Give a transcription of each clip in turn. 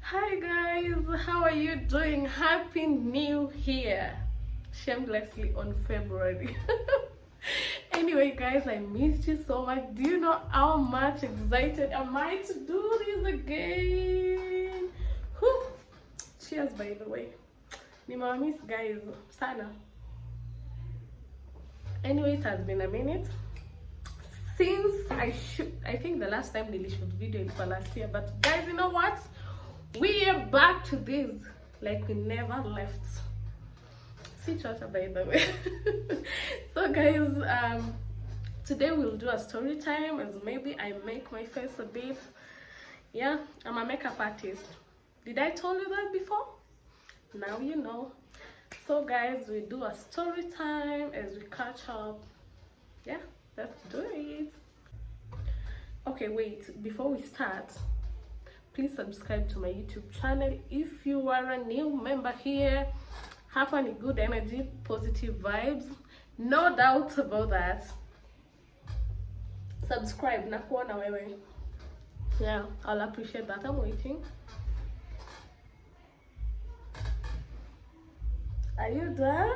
Hi guys, how are you doing? Happy New Year! Shamelessly on February. Anyway guys, I missed you so much. Do you know how much excited am I to do this again? Whew. Cheers by the way. Nimewamiss guys sana. Anyway, it has been a minute since I think the last time they shot video was last year, but guys, you know what? We are back to this like we never left. See Chacha by the way. So guys, today we'll do a story time, as maybe I make my face a bit. Yeah, I'm a makeup artist. Did I tell you that before? Now you know. So guys, we do a story time as we catch up. Yeah, let's do it. Okay, wait, before we start, please subscribe to my YouTube channel if you are a new member here. Have any good energy, positive vibes, no doubt about that. Subscribe na kuona wewe. Yeah, I'll appreciate that. I'm waiting. Are you done?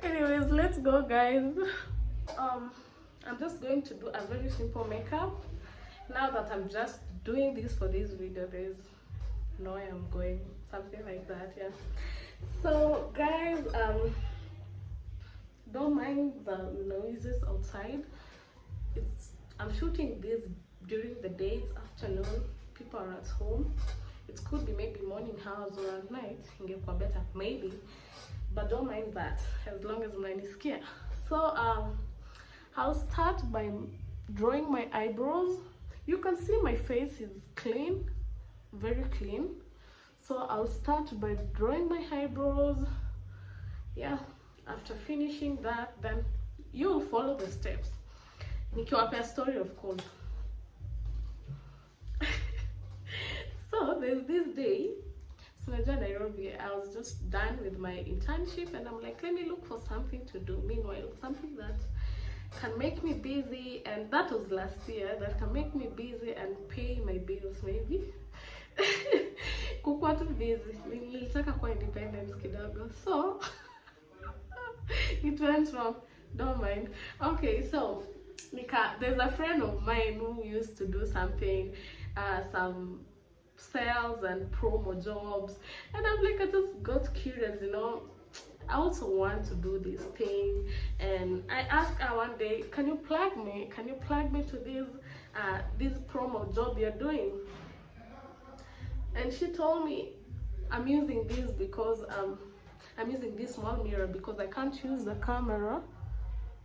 Anyways, let's go guys. I'm just going to do a very simple makeup. Now that I'm just doing this for this video, there's no way I'm going, something like that. Yeah, so guys, don't mind the noises outside. I'm shooting this during the day. It's afternoon, people are at home. It could be maybe morning hours or at night, ingekuwa better maybe, but don't mind that as long as mnanisikia. So I'll start by drawing my eyebrows. You can see my face is clean, very clean. So I'll start by drawing my eyebrows. Yeah, after finishing that, then you'll follow the steps. Nikiwapea story, of course. So there's this day, so Nairobi, I was just done with my internship and I'm like, let me look for something to do. Meanwhile, something that can make me busy, and that was last year, that can make me busy and pay my bills maybe. Kukuwa tu busy, nilitaka kuwa independent kidogo, so it went wrong, don't mind. Okay, so there's a friend of mine who used to do something, some sales and promo jobs, and I'm like, I just got curious, you know, I also want to do this thing, and I asked her one day, can you plug me to this promo job you're doing? And she told me, I'm using this because I'm using this small mirror because I can't use the camera,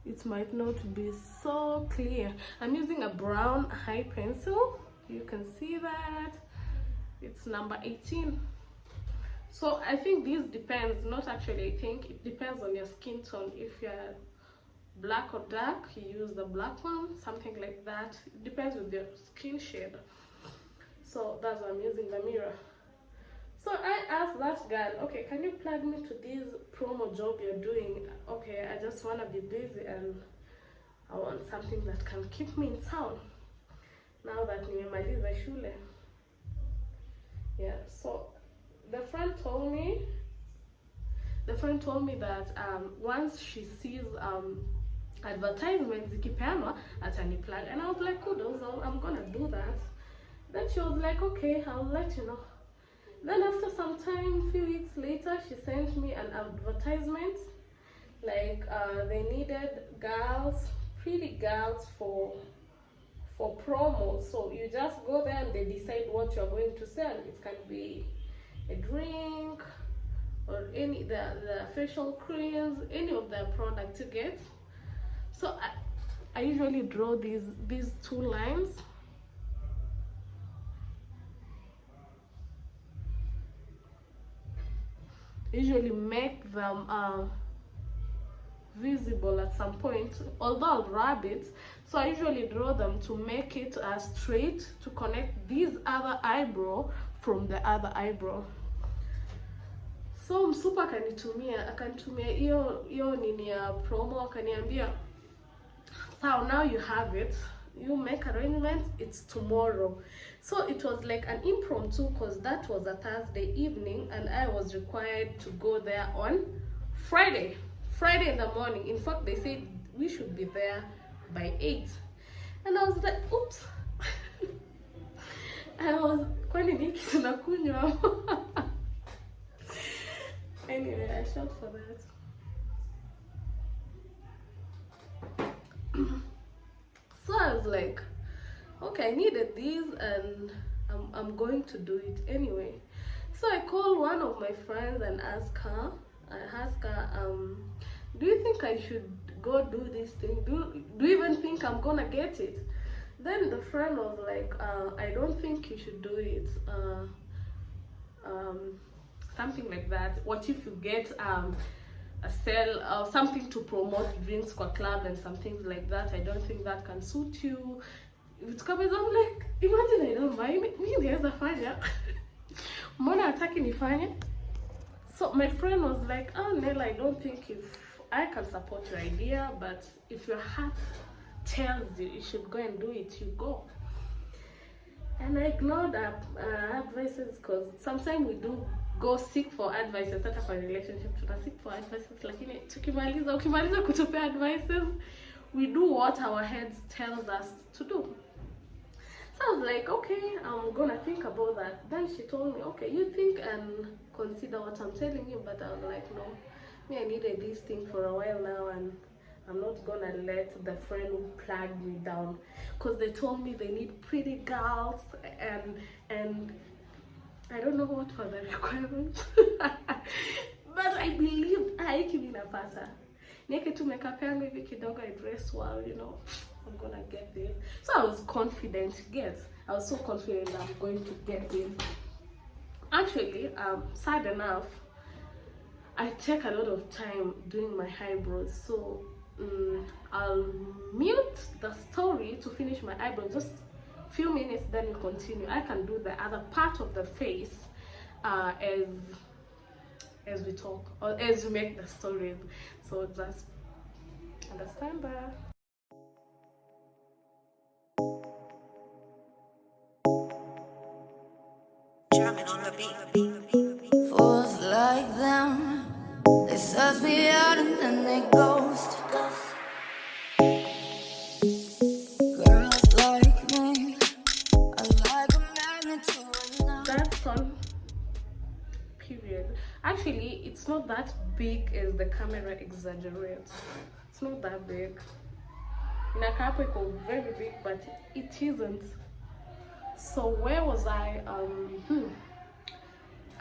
it might not be so clear. I'm using a brown high pencil, you can see that it's number 18. So I think this depends, not actually I think, it depends on your skin tone. If you're black or dark, you use the black one, something like that. It depends with your skin shade. So that's why I'm using the mirror. So I asked that girl, okay, can you plug me to this promo job you're doing? Okay, I just want to be busy and I want something that can keep me in town now that nimemaliza shule. Yeah, so the friend told me that once she sees advertisements zikipeanwa ataniplug, and I was like, kudos, I'm gonna do that. Then she was like, okay, I'll let you know. Then after some time, a few weeks later, she sent me an advertisement, like they needed girls, pretty girls for promo. So you just go there and they decide what you're going to sell. It can be a drink or any the facial creams, any of their products you get. So I usually draw these two lines. Usually make them visible at some point, although I'll rub it. So I usually draw them to make it straight, to connect this other eyebrow from the other eyebrow. So msupa akanitumia hiyo nini ya promo, akaniambia, so now you have it, you make arrangements, it's tomorrow. So it was like an impromptu, because that was a Thursday evening and I was required to go there on Friday in the morning. In fact, they said we should be there by 8, and I was like, oops. I was kwani niki tunakunywa. Anyway, I shot for that. So I was like, okay, I needed these and I'm going to do it anyway. So I called one of my friends and asked her, do you think I should go do this thing? Do you even think I'm gonna get it? Then the friend was like, I don't think you should do it. Something like that. What if you get a sale or something to promote drinks for club and some things like that? I don't think that can suit you. If it's coming, I'm like, imagine I don't mind. Me naweza fanya. Mbona hataki nifanye? So my friend was like, oh Nell, I don't think if I can support your idea, but if your heart tells you should go and do it, you go. And I ignored advices, because sometimes we do go seek for advices. Hata for relationship tuna seek for advices, lakini ukimaliza kutupea advices, we do what our heads tells us to do. So I was like, okay, I'm gonna think about that. Then she told me, okay, you think and consider what I'm telling you. But I was like, no, me, I needed this thing for a while now, and I'm not gonna let the friend who plugged me down, because they told me they need pretty girls and I don't know what were the requirements. But I believed ikininapata nieke tu makeup yangu hivi kidogo, I dress well, you know, I'm gonna get this. So I was confident. Yes, I was so confident that I'm going to get this. Actually, sad enough, I take a lot of time doing my eyebrows, so I'll mute the story to finish my eyebrows, just few minutes, then we continue. I can do the other part of the face as we talk or as we make the stories. So just understand that. Drumming on the beat. Fools like them, they suss me out and then they ghost. Girls like me, I like a magnet to another. That's on period. Actually, it's not that big as the camera exaggerates. It's not that big. In a couple, it's very big, but it isn't. So where was I?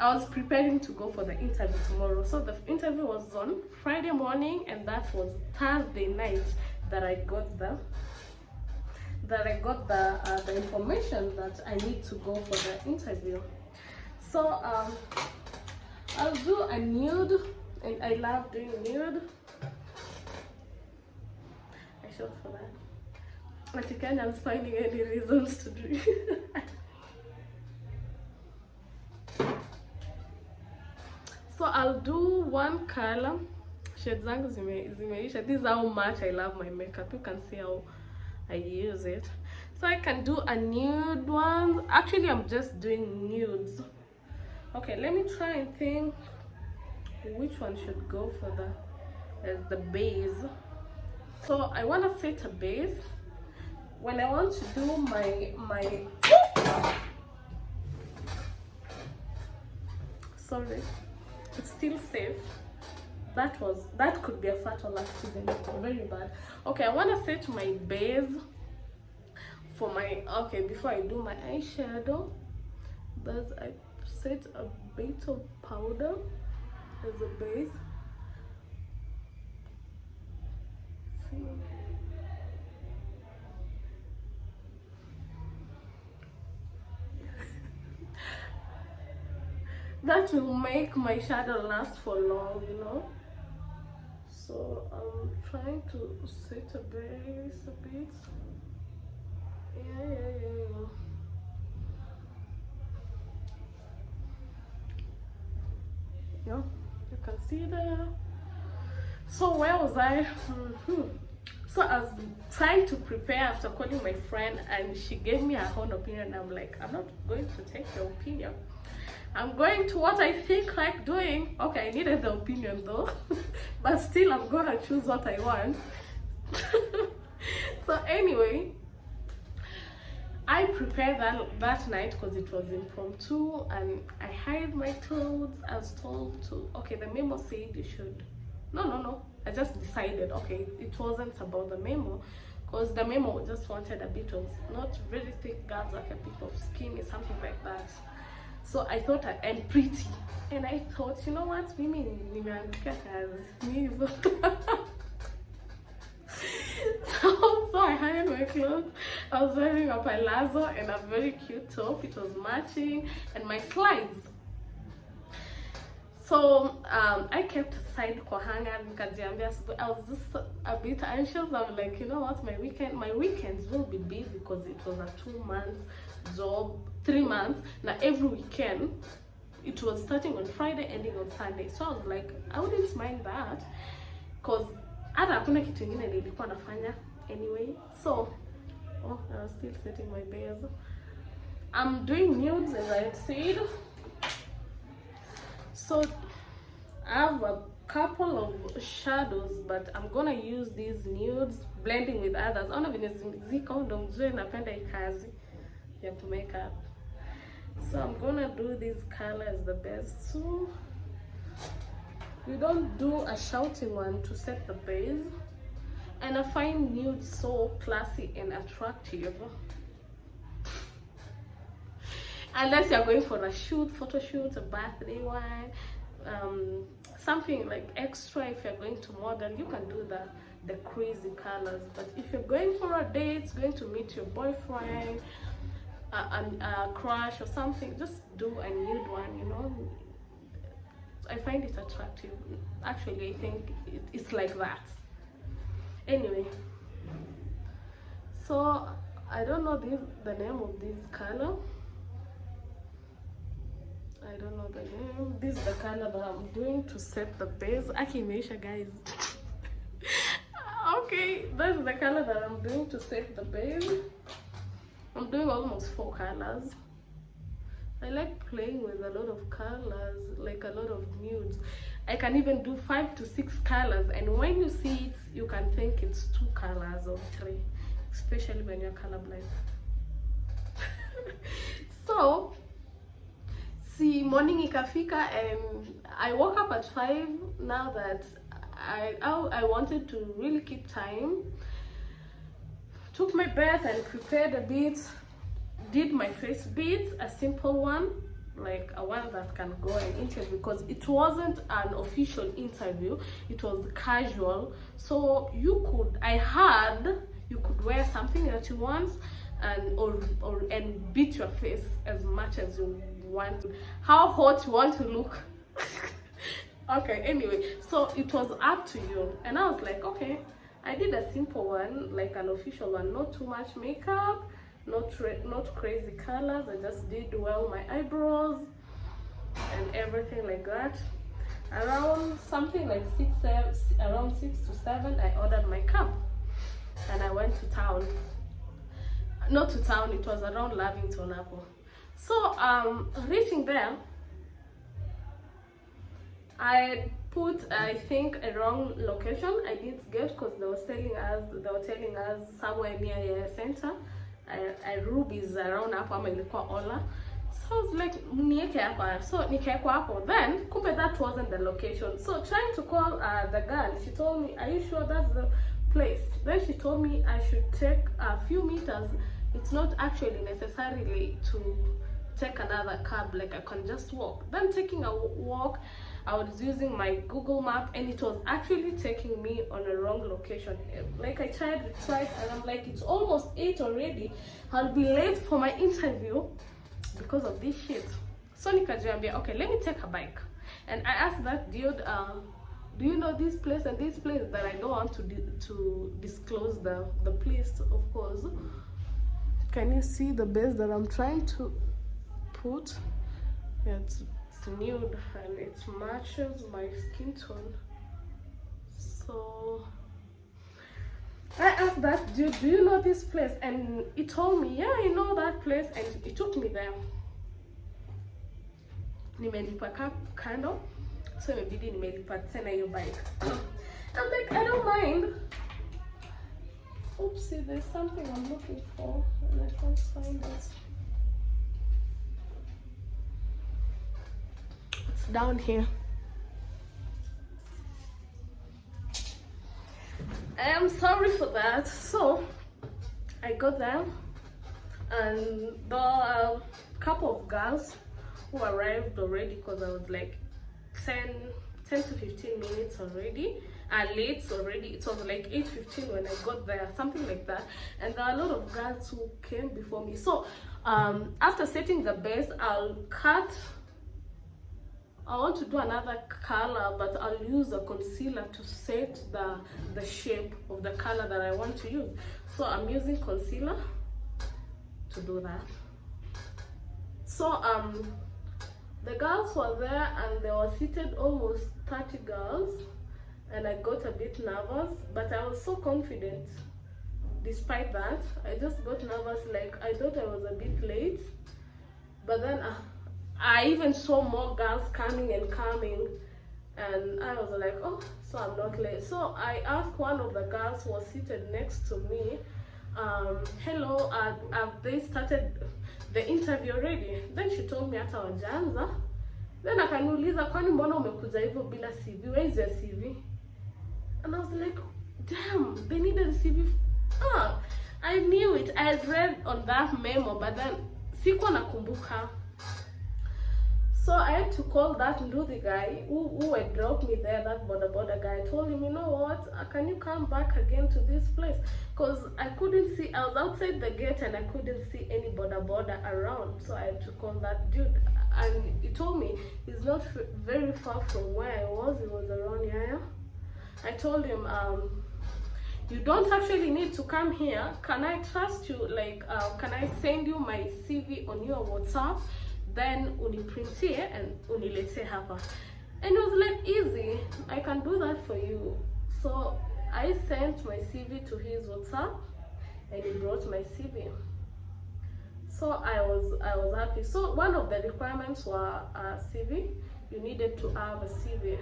I was preparing to go for the interview tomorrow. So the interview was on Friday morning, and that was Thursday night that I got the information that I need to go for the interview. So I'll do a nude, and I love doing nude. I shot for that. But I'm finding any reasons to do it. So I'll do one color. Shades zangu zimeisha. This is how much I love my makeup. You can see how I use it. So I can do a nude one. Actually, I'm just doing nudes. Okay, let me try and think which one should go for the base. So I want to set a base. When I want to do my sorry, it's still safe. That could be a fatal accident. Very bad. Okay, I want to set my base for my, okay, before I do my eyeshadow, but I set a bit of powder as a base. See. That will make my shadow last for long, you know. So I'm trying to set a base a bit. Yeah. Yeah, you can see there. So where was I? So I was trying to prepare after calling my friend, and she gave me her own opinion. I'm like, I'm not going to take your opinion. I'm going to what I think like doing. Okay, I needed the opinion though, but still I'm gonna choose what I want. So anyway, I prepared that night because it was impromptu, and I hired my clothes. I was told to, okay, the memo said you should, no, I just decided, okay, it wasn't about the memo, because the memo just wanted a bit of, not very thick girls, like a bit of skinny, something like that. So I thought, and pretty, and I thought, you know what, mimi nimeandika kazi hivyo. So I hired my clothes. I was wearing a palazzo and a very cute top. It was matching, and my slides. So I kept aside kwa hanger nikajiambia, I was just a bit anxious. I'm like, you know what, my weekends will be busy because it was a 2-month job, 3 months. Now every weekend, it was starting on Friday, ending on Sunday. So I was like, I wouldn't mind that because hata hakuna kitu ingine nilikuwa nafanya anyway. So I was still setting my base. I'm doing nudes as I had said. So I have a couple of shadows, but I'm gonna use these nudes blending with others. Ona vile ziko ndo mzuri, napenda hii kazi ya make up. So I'm gonna do these colors the best. So we don't do a shouting one to set the base, and I find nude so classy and attractive. Unless you're going for a shoot, photo shoot, a birthday one, something like extra. If you're going to model, you can do the crazy colors. But if you're going for a date, going to meet your boyfriend, a crush or something, just do a nude one, you know. I find it attractive. Actually, I think it's like that. Anyway, so I don't know the name of this color. I don't know the name. This is the color that I'm doing to set the base. Okay, Meisha, guys. Okay, this is the color that I'm doing to set the base. I'm doing almost 4 colors. I like playing with a lot of colors, like a lot of nudes. I can even do 5 to 6 colors, and when you see it, you can think it's 2 colors or 3, especially when you're colorblind. So, see, morning ikafika, and I woke up at 5. Now that I wanted to really keep time, took my bath and prepared a bit. Did my face beads, a simple one, like a one that can go an interview, because it wasn't an official interview, it was casual. So you could wear something that you want and beat your face as much as you want, how hot you want to look. Okay, anyway, so it was up to you, and I was like, okay, I did a simple one, like an official one, not too much makeup, not crazy colors. I just did my eyebrows and everything like that. Around something like 6 to 7, I ordered my cup, and I went to town. Not to town, it was around Lavington Apple. So reaching there, I put, I think, a wrong location. I didn't get, because they were telling us somewhere near the center. I rubies around hapo ama ilikuwa Ola. So I was like, nieke hapa. So nikaekwa hapo. Then kumbe that wasn't the location. So trying to call the girl, she told me, are you sure that's the place? Then she told me I should take a few meters. It's not actually necessarily to take another cab, like I can just walk. Then taking a walk, I was using my Google map, and it was actually taking me on a wrong location. Like I tried, and I'm like, it's almost 8 already. I'll be late for my interview because of this shit. So nikajiambia, okay, let me take a bike. And I asked that dude, do you know this place and this place? That I don't want to disclose the place, of course. Can you see the base that I'm trying to put? It's nude and it matches my skin tone. So I asked that dude, do you know this place? And he told me, yeah, I know that place, and he took me there. Nimelipa kando, so imebidi nimelipa tena hiyo bike. I'm like, I don't mind. Oopsie, there's something I'm looking for and I can't find it. It's down here. I am sorry for that. So I got there, and the couple of girls who arrived already, because I was like 10 to 15 minutes already late already. It was like 8:15 when I got there, something like that. And there are a lot of girls who came before me. So after setting the base, I want to do another color, but I'll use a concealer to set the shape of the color that I want to use. So I'm using concealer to do that. So the girls were there, and they were seated almost 30 girls, and I got a bit nervous, but I was so confident. Despite that, I just got nervous, like I thought I was a bit late, but then I even saw more girls coming, and I was like, oh, so I'm not late. So I asked one of the girls who was seated next to me, hello, have they started the interview already? Then she told me hata wajaanza. Then akaniuliza, kwani mbona umekuja hivyo bila CV? Where is your CV? And I was like, damn, they needed a CV. I knew it. I had read on that memo, but then sikuwa nakumbuka. So I had to call that Nduthi guy who had dropped me there, that border guy. I told him, you know what, can you come back again to this place? Because I couldn't see, I was outside the gate and I couldn't see any border around. So I had to call that dude. And he told me he's not very far from where I was. He was around here. I told him, you don't actually need to come here. Can I trust you? Like, can I send you my CV on your WhatsApp? Then uniprintie and unilete hapa. And it was like, easy, I can do that for you. So I sent my CV to his WhatsApp, and he brought my CV. So I was happy. So one of the requirements were a CV. You needed to have a CV.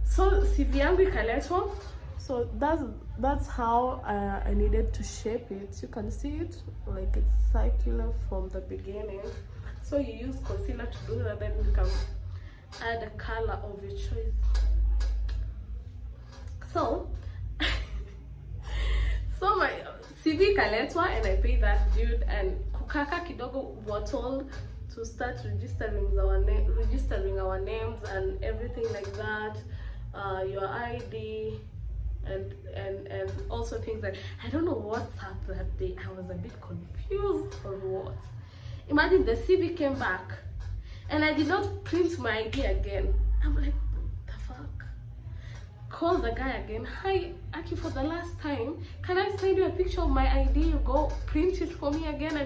So CV yangu ikaletwa. So that's how I needed to shape it. You can see it like it's circular from the beginning. So you use concealer to do that, then you can add a color of your choice. So so my CV kaletwa, and I paid that dude, and kukaka kidogo were told to start registering our names and everything like that, your ID. And also things like, I don't know what's up that day. I was a bit confused or what. Imagine the CV came back and I did not print my ID again. I'm like, the fuck? Call the guy again. Hi, Aki, for the last time, can I send you a picture of my ID? You go print it for me again.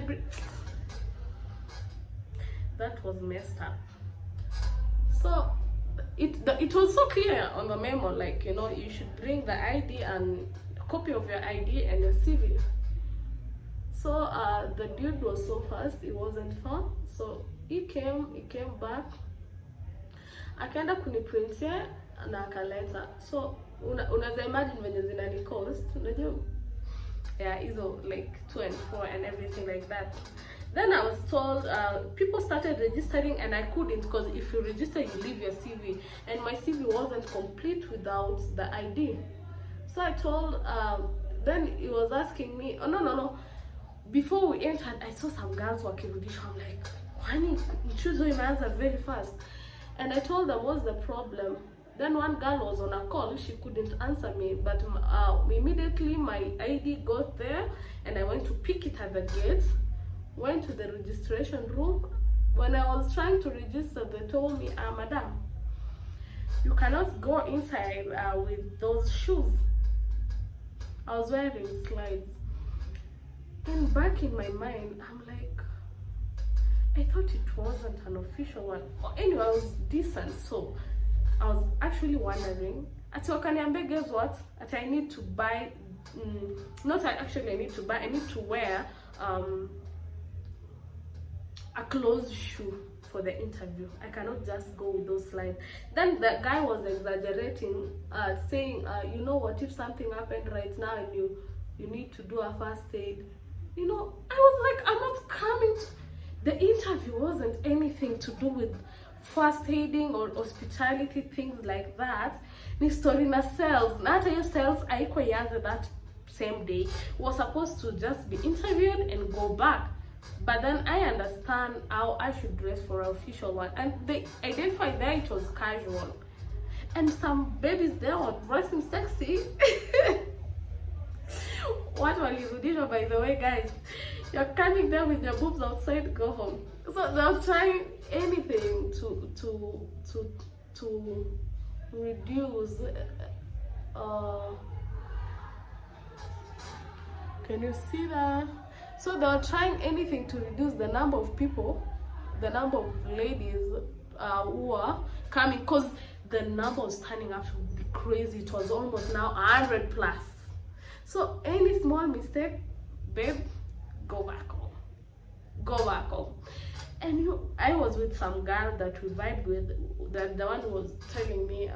That was messed up. So it was so clear on the memo, like, you know, you should bring the ID and a copy of your ID and your CV. So the dude was so fast, it wasn't far. So he came back, akaenda kuniprintia na akaleta. So unaweza imagine venye zinani cost, unajua, yeah, hizo like 2 and 4 and everything like that. Then I was told people started registering, and I couldn't, because if you register, you leave your CV, and my CV wasn't complete without the ID. So I told, then he was asking me, oh no, before we entered, I saw some girls wakirudishwa. I'm like, kwani mchuzo imeanza very fast? And I told them what's the problem. Then one girl was on a call, she couldn't answer me, but immediately my ID got there, and I went to pick it at the gate. Went to the registration room. When I was trying to register, they told me, madam, you cannot go inside with those shoes. I was wearing slides. And back in my mind, I'm like, I thought it wasn't an official one. Anyway, I was decent, so I was actually wondering, Ati wakaniambia, guess what? Ati I need to buy, not actually I need to buy, I need to wear a closed shoe for the interview. I cannot just go with those slides. Then the guy was exaggerating, saying, you know what, if something happened right now and you need to do a first aid. You know, I was like, I'm not coming to... The interview wasn't anything to do with first aiding or hospitality, things like that. Ni story na sales. Na hata your sales haikuwa ianze that same day. Was supposed to just be interviewed and go back. But then I understand how I should dress for an official one. And they identified there it was casual. And some babies there were dressing sexy. What walirudishwa, by the way, guys? You're coming there with your boobs outside, go home. So they're trying anything to reduce. Can you see that? So they're trying anything to reduce the number of people, the number of ladies who are coming, because the number was turning out to be crazy. It was almost now 100 plus. So any small mistake, babe, go back home. Go back home. And I was with some girl that we vibed with, the one who was telling me,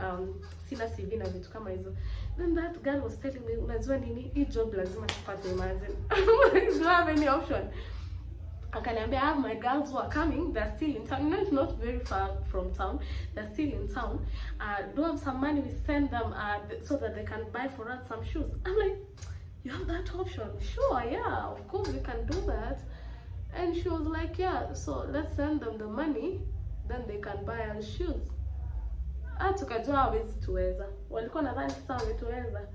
sina CV na vitu kama hizo. Then that girl was telling me, unajua nini, hii job lazima tupate, imagine. Do you have any option? Akaniambia, I have my girls who are coming, they're still in town. It's not very far from town, they're still in town. Do have some money, we send them so that they can buy for us some shoes. I'm like, you have that option? Sure, yeah, of course we can do that. And she was like, yeah, so let's send them the money, then they can buy us shoes. Tukajua hawezi tuweza. Walikuwa nadhani sasa wametuweza.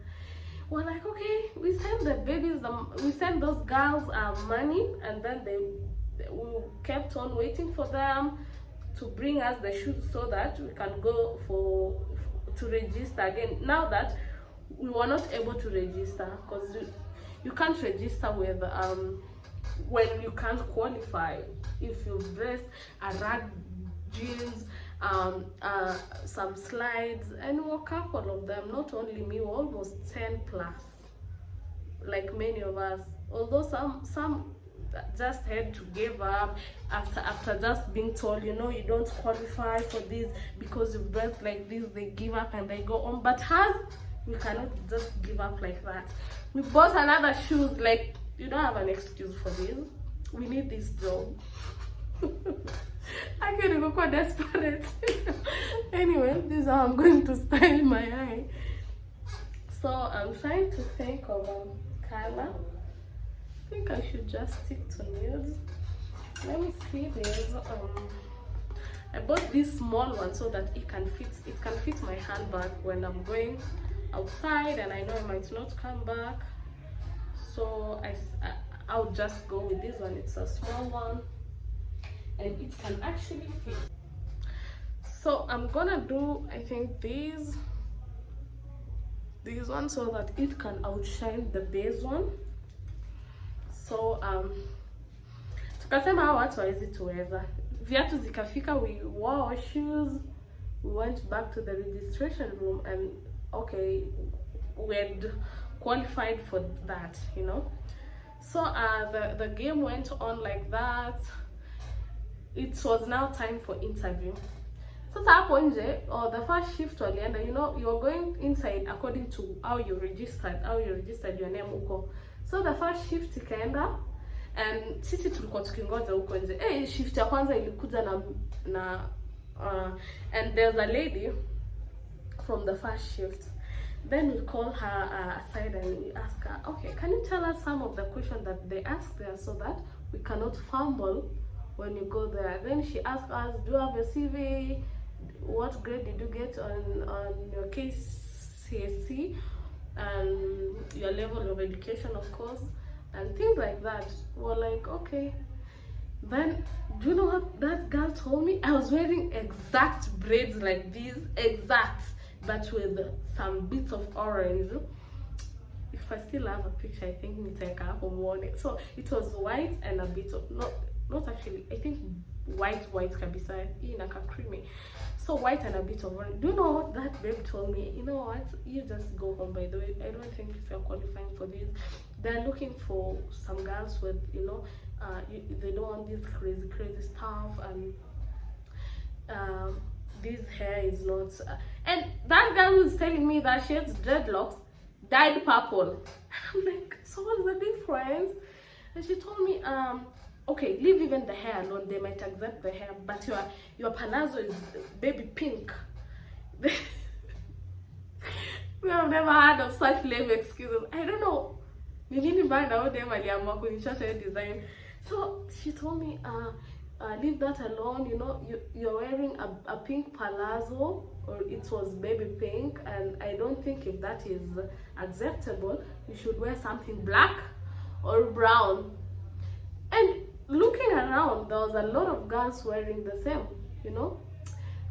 We're like, okay, we send the babies, we send those girls money, and then we kept on waiting for them to bring us the shoes so that we can go to register again. Now that we were not able to register, because you can't register with when you can't qualify. If you've dressed a rag jeans, some slides, and a couple of them, not only me, almost 10 plus, like many of us. Although some just had to give up after just being told, you know, you don't qualify for this because you've dressed like this, they give up and they go on. But us, we cannot just give up like that. We bought another shoes, like, you don't have an excuse for this. We need this job. I can't even go desperate. Anyway, this is how I'm going to style my eye. So I'm trying to think of a color. I think I should just stick to nudes. Let me see this. I bought this small one so that it can fit my handbag when I'm going outside and I know I might not come back. So I'll just go with this one. It's a small one and it can actually fit. So I'm gonna do, I think, these one so that it can outshine the base one. So tukasema hawa watu hawezi tuweza. Viatu zikafika, we wore our shoes, we went back to the registration room, and okay, we had qualified for that, you know. So the game went on like that. It was now time for interview. Sasa hapo nje, or the first shift walienda, you know, you're going inside according to how you registered your name huko. So the first shift ikaenda, and sisi tulikuwa tukingoja huko nje. Shift ya kwanza ilikuja and there's a lady from the first shift. Then we call her aside and we ask her, okay, can you tell us some of the questions that they ask there so that we cannot fumble when you go there? Then she asked us, do you have a CV? What grade did you get on your KCSE? And your level of education, of course, and things like that. We're like, okay. Then, do you know what that girl told me? I was wearing exact braids like these, exact, but with some bits of orange. If I still have a picture, I think nitaweka hapo muone. So it was white and a bit of, not actually, I think white kabisa, inaka creamy. So white and a bit of orange. Do you know what that babe told me? You know what? You just go home. By the way, I don't think if you're qualifying for this. They're looking for some girls with, you know, they don't want this crazy stuff, and this hair is not. And that girl who's telling me that she has dreadlocks dyed purple. I'm like, so what's the difference? And she told me, okay, leave even the hair alone, they might accept the hair, but your palazzo is baby pink. We have never heard of such lame excuses. I don't know. Design. So she told me, leave that alone, you know, you're wearing a pink palazzo, or it was baby pink, and I don't think if that is acceptable, you should wear something black or brown. And looking around, there was a lot of girls wearing the same, you know.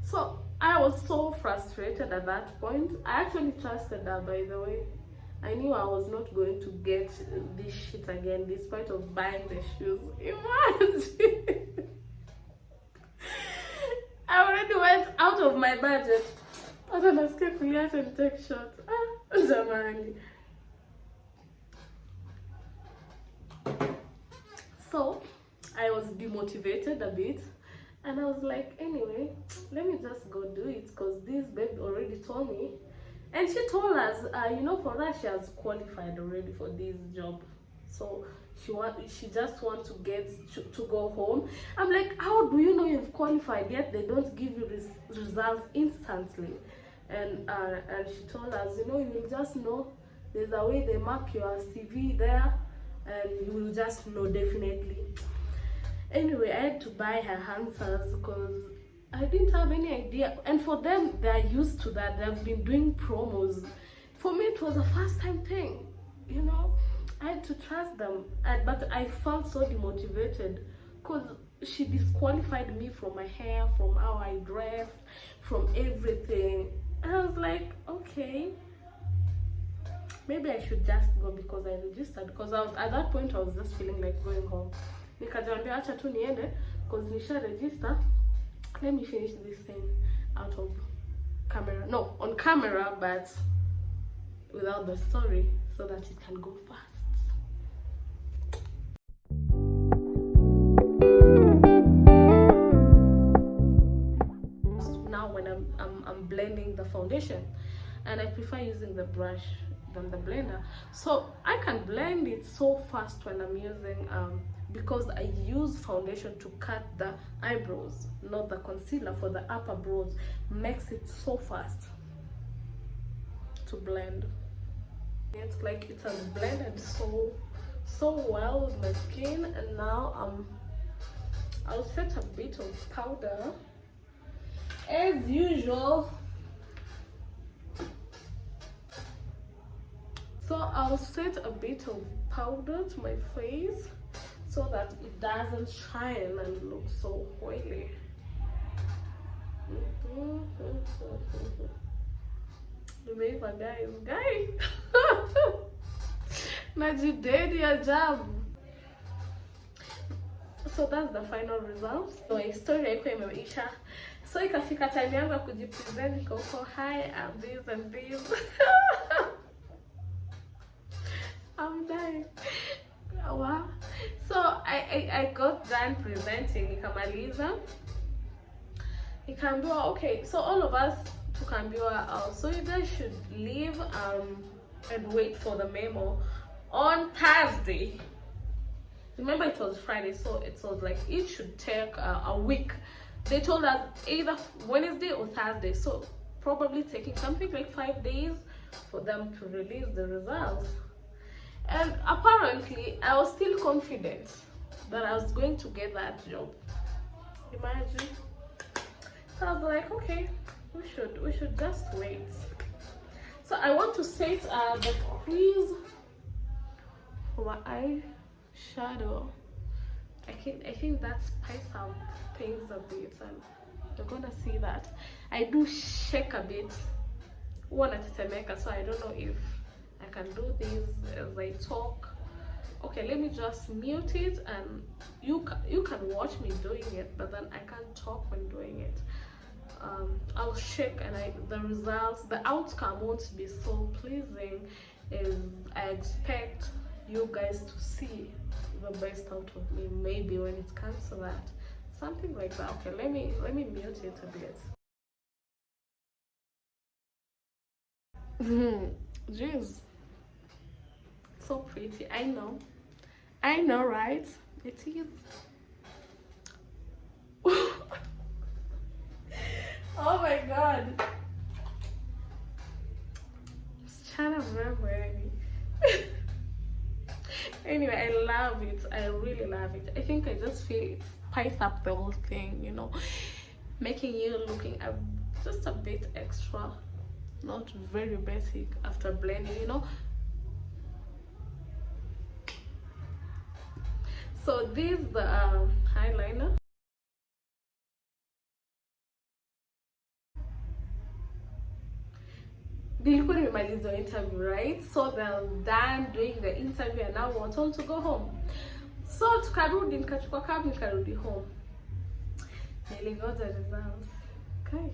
So I was so frustrated at that point. I actually trusted her, by the way. I knew I was not going to get this shit again, despite of buying the shoes. Imagine. I already went out of my budget. I don't escape Juliet and take shots. Jamani. So I was demotivated a bit, and I was like, anyway, let me just go do it, because this babe already told me. And she told us, you know, for us, she has qualified already for this job. So she just wants to get to go home. I'm like, how do you know you've qualified yet they don't give you results instantly? And she told us, you know, you will just know. There's a way they mark your CV there, and you will just know definitely. Anyway, I had to buy her answers because I didn't have any idea. And for them, they're used to that. They've been doing promos. For me, it was a first time thing, you know. I had to trust them, but I felt so demotivated because she disqualified me from my hair, from how I dressed, from everything. And I was like, okay, maybe I should just go, because I registered. Because at that point I was just feeling like going home. Nikajambia acha tu niende because nisha register. Let me finish this thing out of camera. No, on camera, but without the story, so that it can go fast. Now when I'm blending the foundation, and I prefer using the brush than the blender, so I can blend it so fast when I'm using because I use foundation to cut the eyebrows, not the concealer for the upper brows. Makes it so fast to blend. It's like it has blended so well with my skin. And now I'll set a bit of powder as usual. So I'll set a bit of powder to my face so that it doesn't shine and look so oily. Remember, guys, najidedi ajabu. So that's the final result. So story haiko imeisha. So ikafika time yangu ya kujipresent, niko hi, I'm this and this. I'm dying. Wow. So I got done presenting, nikamaliza. Nikaambiwa, okay, so all of us tukaambiwa, so you guys should leave and wait for the memo on Thursday. Remember, it was Friday, so it was like it should take a week. They told us either Wednesday or Thursday, so probably taking something like 5 days for them to release the results. And apparently I was still confident that I was going to get that job. Imagine. So I was like, okay, we should just wait. So I want to set the crease for my eyeshadow. I think that spice out things a bit, and you're gonna see that I do shake a bit. So I don't know if I can do this as I talk okay, let me just mute it, and you can watch me doing it, but then I can't talk when doing it. I'll shake, and the results, the outcome won't be so pleasing as I expect you guys to see the best out of me, maybe when it comes to that, something like that. Okay, let me mute it a bit. Jeez, so pretty. I know, right? It is. Oh my god, it's kind of very anyway, I love it. I really love it. I think I just feel it spice up the whole thing, you know, making you looking just a bit extra, not very basic after blending, you know. So this is the eyeliner. Nilikuwa nimemaliza interview, right? So they're done doing the interview and now we're told to go home. So tukarudi, nikachukua cab, nikarudi home. Niligoja results. Okay.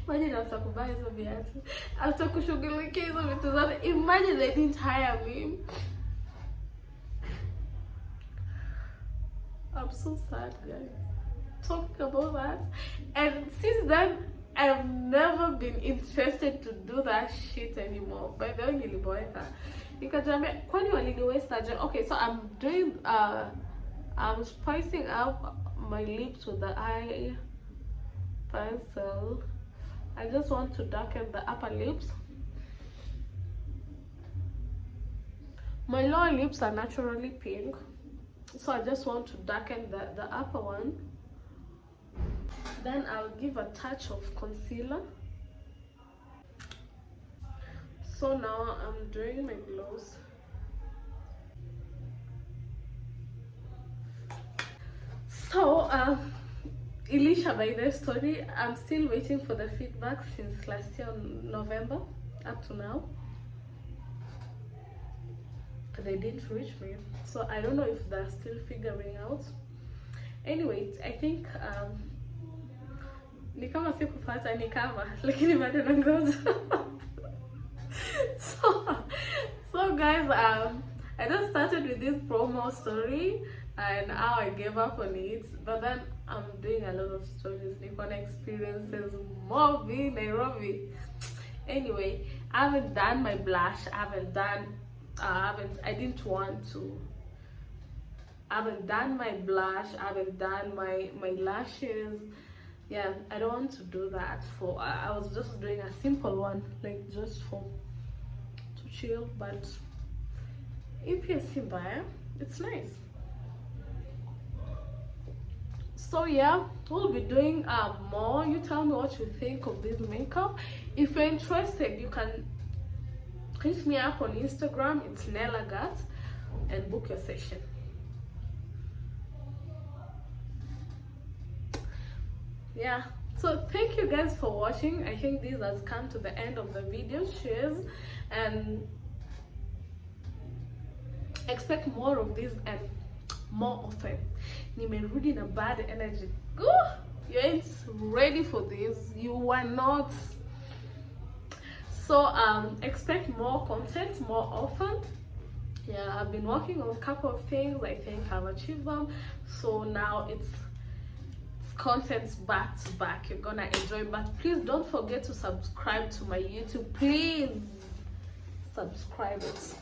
Imagine after kubuy hizo viatu, after kushughulikia hizo vitu zote, imagine they didn't hire me. I'm so sad, guys, talking about that. And since then, I've never been interested to do that shit anymore. By the way, niliboeka. Nikajambia, kwani walini waste aje? Okay, so I'm doing I'm spicing up my lips with the eye pencil. I just want to darken the upper lips. My lower lips are naturally pink, so I just want to darken the upper one. Then I'll give a touch of concealer. So now I'm doing my glows. So Elisha, by the story, I'm still waiting for the feedback since last year, November, up to now. They didn't reach me, so I don't know if they're still figuring out. Anyway, I think ni kama sikupata, ni kama lakini bado nangoja. So guys, I just started with this promo story and how I gave up on it, but then I'm doing a lot of stories, Nikona experiences, Mobi, Nairobi. Anyway, I haven't done my blush, I didn't want to. I haven't done my blush, I haven't done my lashes. Yeah, I don't want to do that. I was just doing a simple one, like just to chill, but it's nice. So yeah, we'll be doing more. You tell me what you think of this makeup. If you're interested, you can hit me up on Instagram. It's Nelagat, and book your session. Yeah, so thank you guys for watching. I think this has come to the end of the video. Cheers, and expect more of this and more often. Nimerudi na bad energy. You ain't ready for this. You are not. So expect more content more often. Yeah, I've been working on a couple of things. I think I've achieved them. So now it's contents back to back. You're gonna enjoy, but please don't forget to subscribe to my YouTube. Please subscribe it.